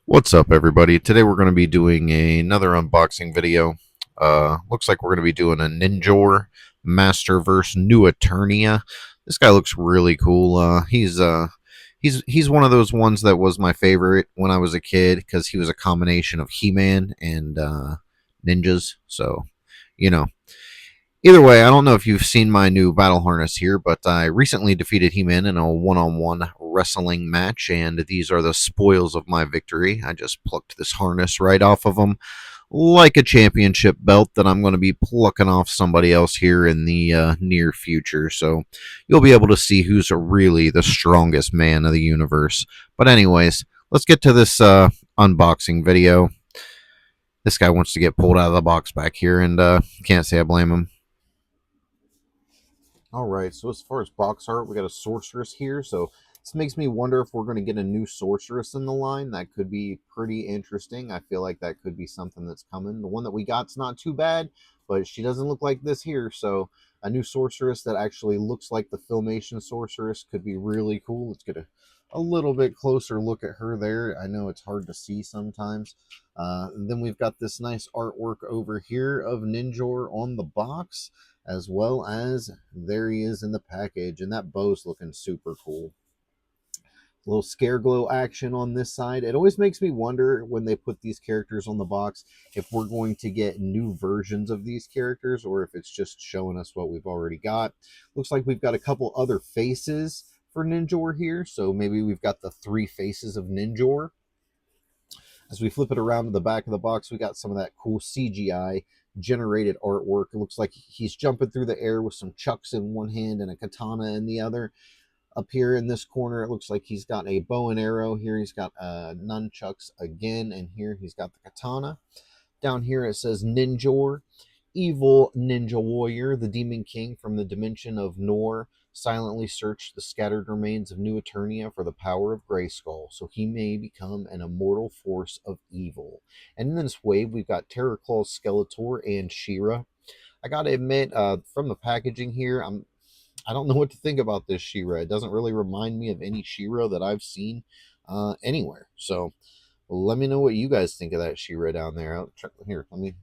What's up, everybody? Today we're going to be doing another unboxing video. Looks like we're going to be doing a Ninjor Masterverse Ninjor. This guy looks really cool. He's one of those ones that was my favorite when I was a kid because he was a combination of He-Man and ninjas. So, you know, either way, I don't know if you've seen my new battle harness here, but I recently defeated He-Man in a one-on-one wrestling match, and these are the spoils of my victory. I just plucked this harness right off of him, like a championship belt that I'm going to be plucking off somebody else here in the near future. So you'll be able to see who's really the strongest man of the universe. But anyways, let's get to this unboxing video. This guy wants to get pulled out of the box back here, and can't say I blame him. All right, so as far as box art, we got a sorceress here. So this makes me wonder if we're going to get a new sorceress in the line. That could be pretty interesting. I feel like that could be something that's coming. The one that we got's not too bad, but she doesn't look like this here. So a new sorceress that actually looks like the Filmation sorceress could be really cool. Let's get a little bit closer look at her there. I know it's hard to see sometimes. Then we've got this nice artwork over here of Ninjor on the box, as well as there he is in the package, and that bow's looking super cool. A little scare glow action on this side. It always makes me wonder when they put these characters on the box if we're going to get new versions of these characters or if it's just showing us what we've already got. Looks like we've got a couple other faces for Ninjor here, so maybe we've got the three faces of Ninjor. As we flip it around to the back of the box, we got some of that cool CGI generated artwork. It looks like he's jumping through the air with some chucks in one hand and a katana in the other. Up here in this corner, it looks like he's got a bow and arrow. Here he's got nunchucks again, and here he's got the katana. Down here it says Ninjor, evil ninja warrior, the demon king from the dimension of Nor, silently searched the scattered remains of New Eternia for the power of Grayskull, so he may become an immortal force of evil. And in this wave, we've got Terrorclaw, Skeletor, and She-Ra. I gotta admit, from the packaging here, I don't know what to think about this She-Ra. It doesn't really remind me of any She-Ra that I've seen anywhere. So let me know what you guys think of that She-Ra down there. Here, let me.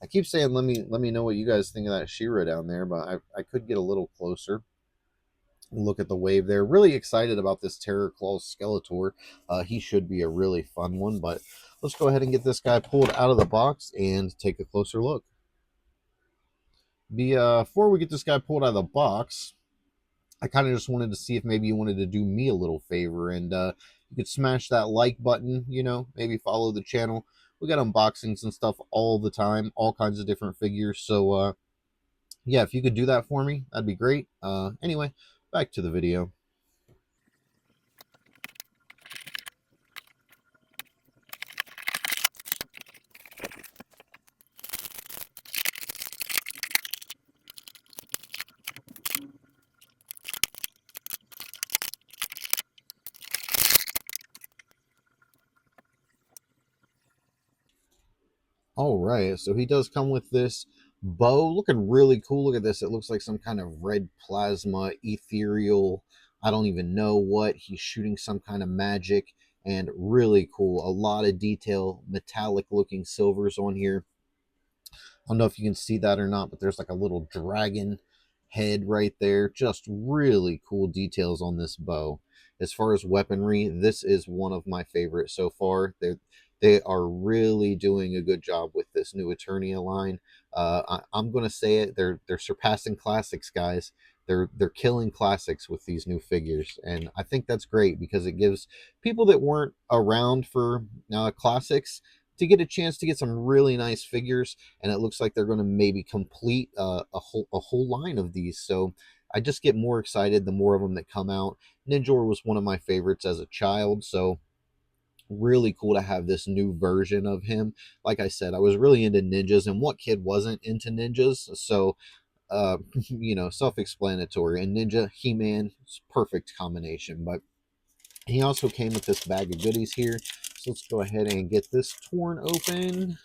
I keep saying let me know what you guys think of that She-Ra down there, but I could get a little closer. Look at the wave there. Really excited about this Terror Claw Skeletor. He should be a really fun one, but let's go ahead and get this guy pulled out of the box and take a closer look. Before we get this guy pulled out of the box, I kind of just wanted to see if maybe you wanted to do me a little favor and you could smash that like button, maybe follow the channel. We got unboxings and stuff all the time, all kinds of different figures. So, yeah, if you could do that for me, that'd be great. Anyway, back to the video. All right, so he does come with this bow, looking really cool. Look at this. It looks like some kind of red plasma, ethereal, I don't even know what. He's shooting some kind of magic, and really cool. A lot of detail, metallic looking silvers on here. I don't know if you can see that or not, but there's like a little dragon head right there. Just really cool details on this bow. As far as weaponry, this is one of my favorites so far. They are really doing a good job with this new Eternia line. I'm gonna say it. They're surpassing classics, guys. They're killing classics with these new figures, and I think that's great because it gives people that weren't around for classics to get a chance to get some really nice figures, and it looks like they're going to maybe complete a whole line of these. So I just get more excited the more of them that come out. Ninjor was one of my favorites as a child, so really cool to have this new version of him. Like I said, I was really into ninjas, and what kid wasn't into ninjas? So self-explanatory. And Ninja, He-Man, it's perfect combination. But he also came with this bag of goodies here. So let's go ahead and get this torn open.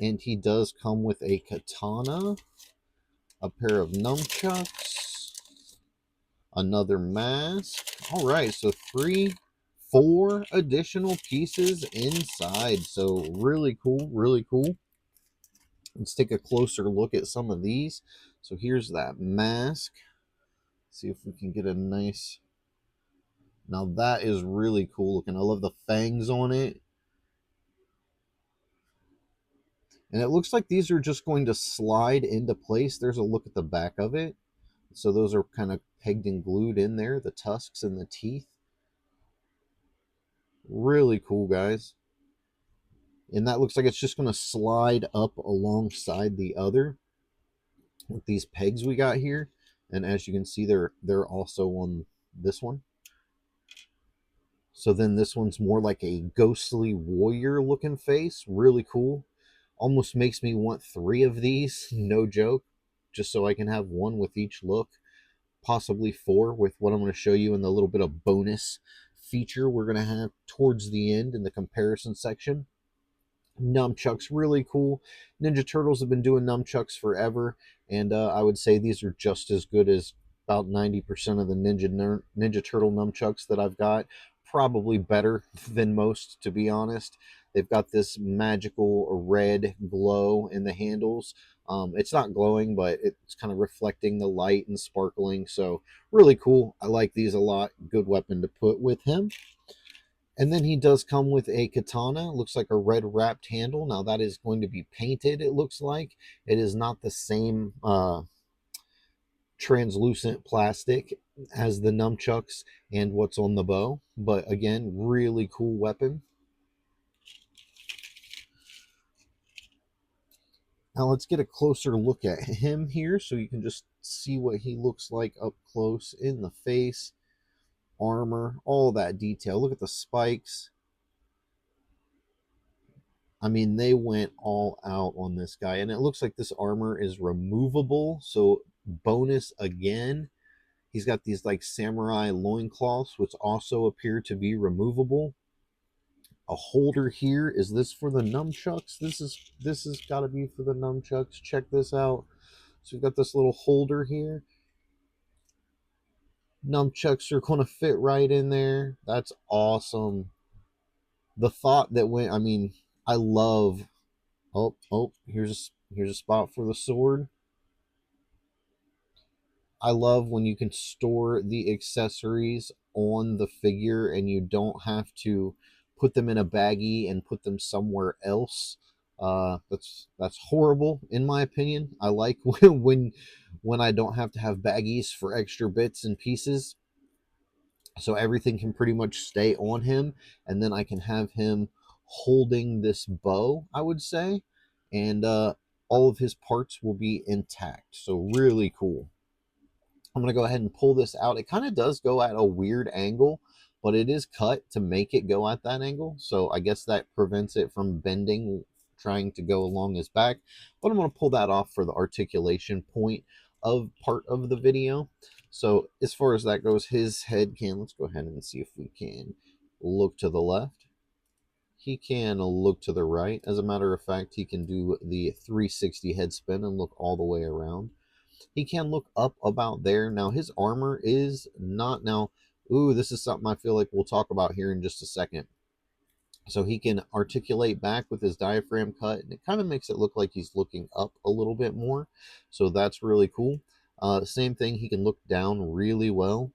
And he does come with a katana, a pair of nunchucks, Another mask. All right, so 4 additional pieces inside. So really cool, really cool. Let's take a closer look at some of these. So here's that mask. See if we can get a nice... Now that is really cool looking. I love the fangs on it. And it looks like these are just going to slide into place. There's a look at the back of it. So those are kind of pegged and glued in there, the tusks and the teeth. Really cool, guys. And that looks like it's just going to slide up alongside the other with these pegs we got here. And as you can see, they're also on this one. So then this one's more like a ghostly warrior looking face. Really cool. Almost makes me want 3 of these, no joke, just so I can have 1 with each look. Possibly 4 with what I'm going to show you in the little bit of bonus feature we're going to have towards the end in the comparison section. Nunchucks, really cool. Ninja Turtles have been doing nunchucks forever, and I would say these are just as good as about 90% of the Ninja Turtle nunchucks that I've got. Probably better than most, to be honest. They've got this magical red glow in the handles. It's not glowing, but it's kind of reflecting the light and sparkling. So really cool. I like these a lot. Good weapon to put with him. And then he does come with a katana. Looks like a red wrapped handle. Now that is going to be painted, it looks like. It is not the same translucent plastic as the nunchucks and what's on the bow. But again, really cool weapon. Now let's get a closer look at him here so you can just see what he looks like up close in the face. Armor, all that detail. Look at the spikes. I mean, they went all out on this guy. And it looks like this armor is removable. So bonus again. He's got these like samurai loincloths, which also appear to be removable. A holder here. Is this for the nunchucks? This has got to be for the nunchucks. Check this out. So we've got this little holder here. Nunchucks are going to fit right in there. That's awesome. The thought that went, I mean, I love... Oh, here's a spot for the sword. I love when you can store the accessories on the figure and you don't have to put them in a baggie and put them somewhere else. That's horrible in my opinion. I like when I don't have to have baggies for extra bits and pieces. So everything can pretty much stay on him, and then I can have him holding this bow, I would say, and all of his parts will be intact. So really cool. I'm going to go ahead and pull this out. It kind of does go at a weird angle, but it is cut to make it go at that angle. So I guess that prevents it from bending, trying to go along his back. But I'm going to pull that off for the articulation point of part of the video. So as far as that goes, his head can, let's go ahead and see if we can look to the left. He can look to the right. As a matter of fact, he can do the 360 head spin and look all the way around. He can look up about there. Now, his armor is not... Now, ooh, this is something I feel like we'll talk about here in just a second. So he can articulate back with his diaphragm cut, and it kind of makes it look like he's looking up a little bit more. So that's really cool. Same thing, he can look down really well.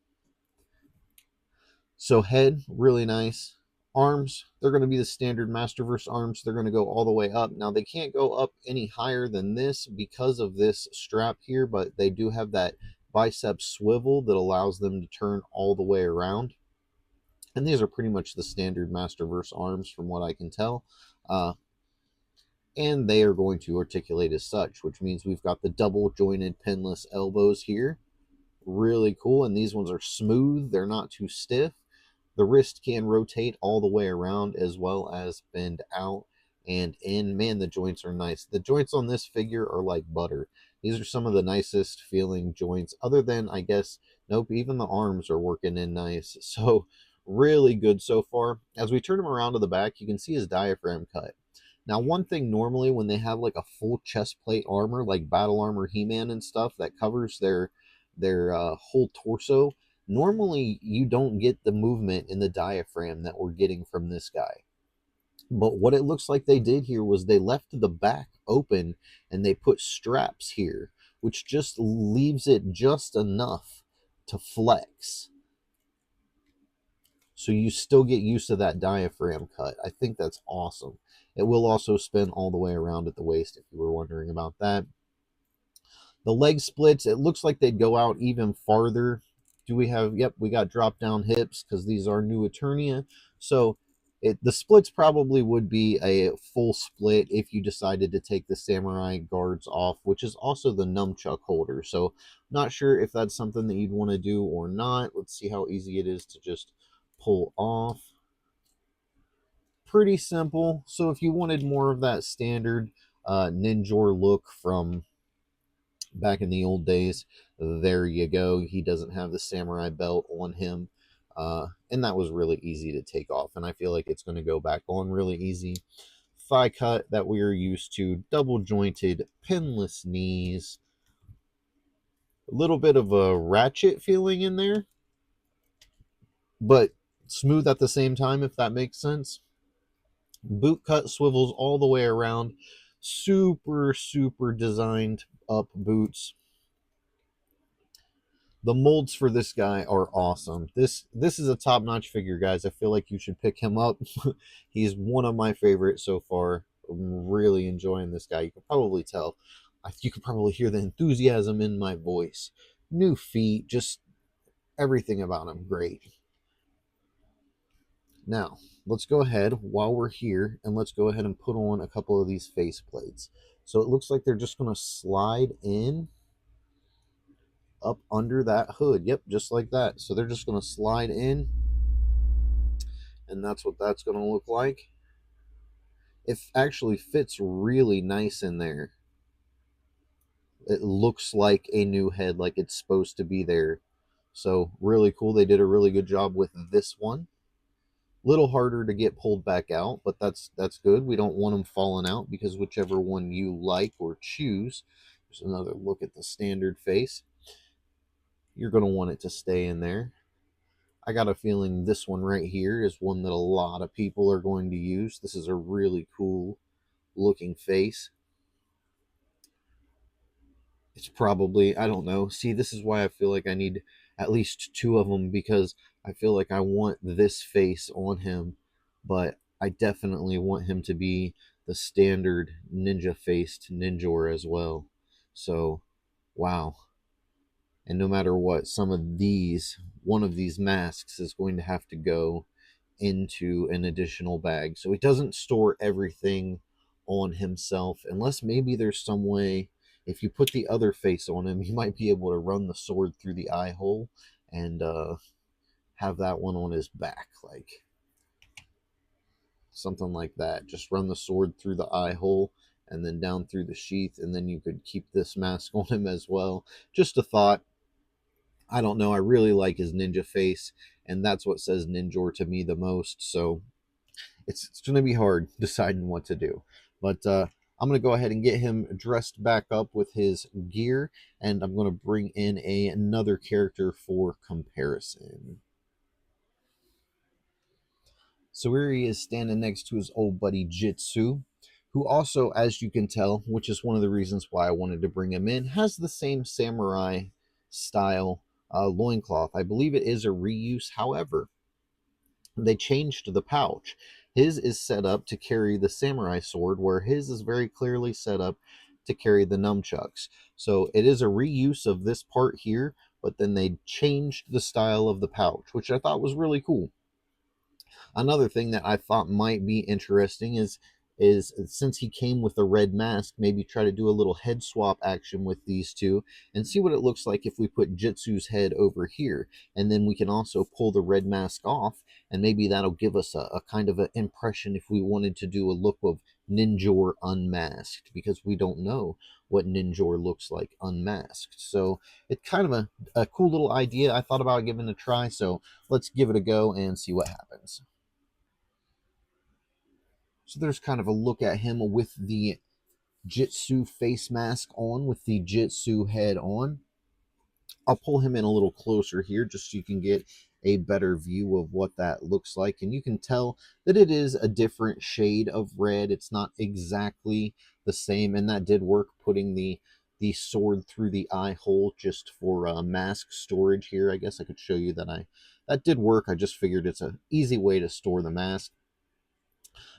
So head, really nice. Arms, they're going to be the standard Masterverse arms. They're going to go all the way up. Now, they can't go up any higher than this because of this strap here, but they do have that bicep swivel that allows them to turn all the way around. And these are pretty much the standard Masterverse arms from what I can tell. And they are going to articulate as such, which means we've got the double jointed pinless elbows here. Really cool. And these ones are smooth. They're not too stiff. The wrist can rotate all the way around as well as bend out and in. Man, the joints are nice. The joints on this figure are like butter. These are some of the nicest feeling joints, other than, I guess, nope, even the arms are working in nice. So really good so far. As we turn him around to the back, you can see his diaphragm cut. Now, one thing normally when they have like a full chest plate armor, like Battle Armor He-Man and stuff that covers their whole torso, Normally, you don't get the movement in the diaphragm that we're getting from this guy. But what it looks like they did here was they left the back open and they put straps here, which just leaves it just enough to flex. So you still get used to that diaphragm cut. I think that's awesome. It will also spin all the way around at the waist if you were wondering about that. The leg splits, it looks like they'd go out even farther. Do we have, yep, we got drop down hips because these are new Eternia. So the splits probably would be a full split if you decided to take the samurai guards off, which is also the nunchuck holder. So not sure if that's something that you'd want to do or not. Let's see how easy it is to just pull off. Pretty simple. So if you wanted more of that standard Ninjor look from back in the old days, there you go. He doesn't have the samurai belt on him. And that was really easy to take off. And I feel like it's going to go back on really easy. Thigh cut that we are used to, double jointed, pinless knees. A little bit of a ratchet feeling in there, but smooth at the same time, if that makes sense. Boot cut swivels all the way around. Super, super designed up boots. The molds for this guy are awesome. This is a top-notch figure, guys. I feel like you should pick him up. He's one of my favorites so far. I'm really enjoying this guy. You can probably tell. You can probably hear the enthusiasm in my voice. New feet, just everything about him great. Now, let's go ahead while we're here and let's go ahead and put on a couple of these face plates. So it looks like they're just going to slide in up under that hood. Yep, just like that. So they're just going to slide in, and that's what that's going to look like. It actually fits really nice in there. It looks like a new head, like it's supposed to be there. So really cool. They did a really good job with this one. Little harder to get pulled back out, but that's good. We don't want them falling out because whichever one you like or choose. There's another look at the standard face. You're going to want it to stay in there. I got a feeling this one right here is one that a lot of people are going to use. This is a really cool looking face. It's probably, I don't know. See, this is why I feel like I need at least two of them, because I feel like I want this face on him, but I definitely want him to be the standard ninja faced Ninjor as well. So, wow. And no matter what, one of these masks is going to have to go into an additional bag. So he doesn't store everything on himself, unless maybe there's some way, if you put the other face on him, you might be able to run the sword through the eye hole and have that one on his back, like something like that. Just run the sword through the eye hole and then down through the sheath, and then you could keep this mask on him as well. Just a thought. I don't know. I really like his ninja face, and that's what says Ninjor to me the most. So it's going to be hard deciding what to do. But I'm going to go ahead and get him dressed back up with his gear, and I'm going to bring in another character for comparison. So here he is standing next to his old buddy Jitsu, who also, as you can tell, which is one of the reasons why I wanted to bring him in, has the same samurai style loincloth. I believe it is a reuse. However, they changed the pouch. His is set up to carry the samurai sword, where his is very clearly set up to carry the nunchucks. So it is a reuse of this part here, but then they changed the style of the pouch, which I thought was really cool. Another thing that I thought might be interesting is since he came with a red mask, maybe try to do a little head swap action with these two and see what it looks like if we put Jitsu's head over here, and then we can also pull the red mask off, and maybe that'll give us a kind of an impression if we wanted to do a look of Ninjor unmasked, because we don't know what Ninjor looks like unmasked. So it's kind of a cool little idea. I thought about giving it a try, so let's give it a go and see what happens. So there's kind of a look at him with the Jitsu face mask on, with the Jitsu head on. I'll pull him in a little closer here just so you can get a better view of what that looks like. And you can tell that it is a different shade of red. It's not exactly the same. And that did work, putting the sword through the eye hole just for mask storage here. I guess I could show you that did work. I just figured it's an easy way to store the mask.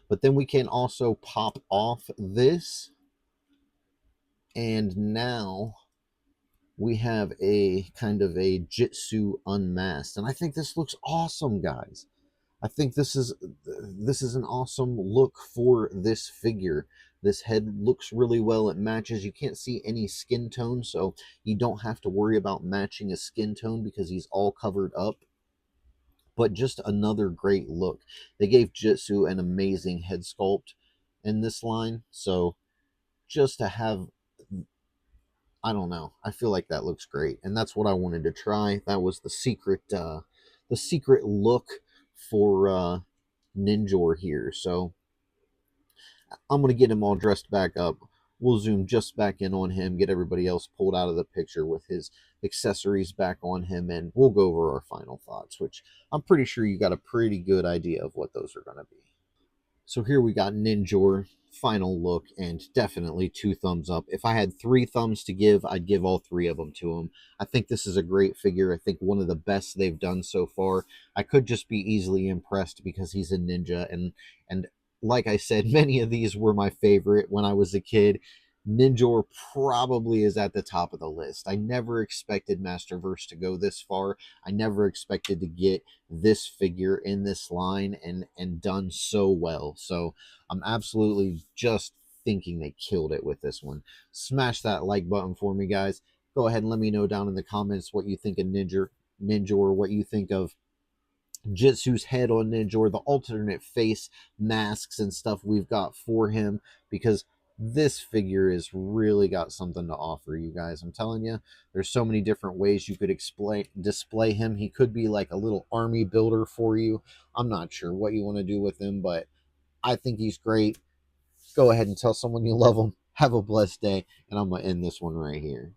But then we can also pop off this. And now we have a kind of a Jitsu unmasked, and I think this looks awesome, guys. I think this is an awesome look for this figure. This head looks really well. It matches. You can't see any skin tone, so you don't have to worry about matching a skin tone because he's all covered up. But just another great look. They gave Jitsu an amazing head sculpt in this line, so just to have, I don't know. I feel like that looks great, and that's what I wanted to try. That was the secret look for Ninjor here. So I'm gonna get him all dressed back up. We'll zoom just back in on him, get everybody else pulled out of the picture with his accessories back on him, and we'll go over our final thoughts, which I'm pretty sure you got a pretty good idea of what those are gonna be. So here we got Ninjor, final look, and definitely 2 thumbs up. If I had 3 thumbs to give, I'd give all 3 of them to him. I think this is a great figure. I think one of the best they've done so far. I could just be easily impressed because he's a ninja, and like I said, many of these were my favorite when I was a kid. Ninjor probably is at the top of the list. I never expected Masterverse to go this far. I never expected to get this figure in this line and done so well. So I'm absolutely just thinking they killed it with this one. Smash that like button for me, guys. Go ahead and let me know down in the comments what you think of Ninjor, what you think of Jitsu's head on Ninjor, the alternate face masks and stuff we've got for him, because this figure is really got something to offer, you guys. I'm telling you, there's so many different ways you could display him. He could be like a little army builder for you. I'm not sure what you want to do with him, but I think he's great. Go ahead and tell someone you love him. Have a blessed day, and I'm going to end this one right here.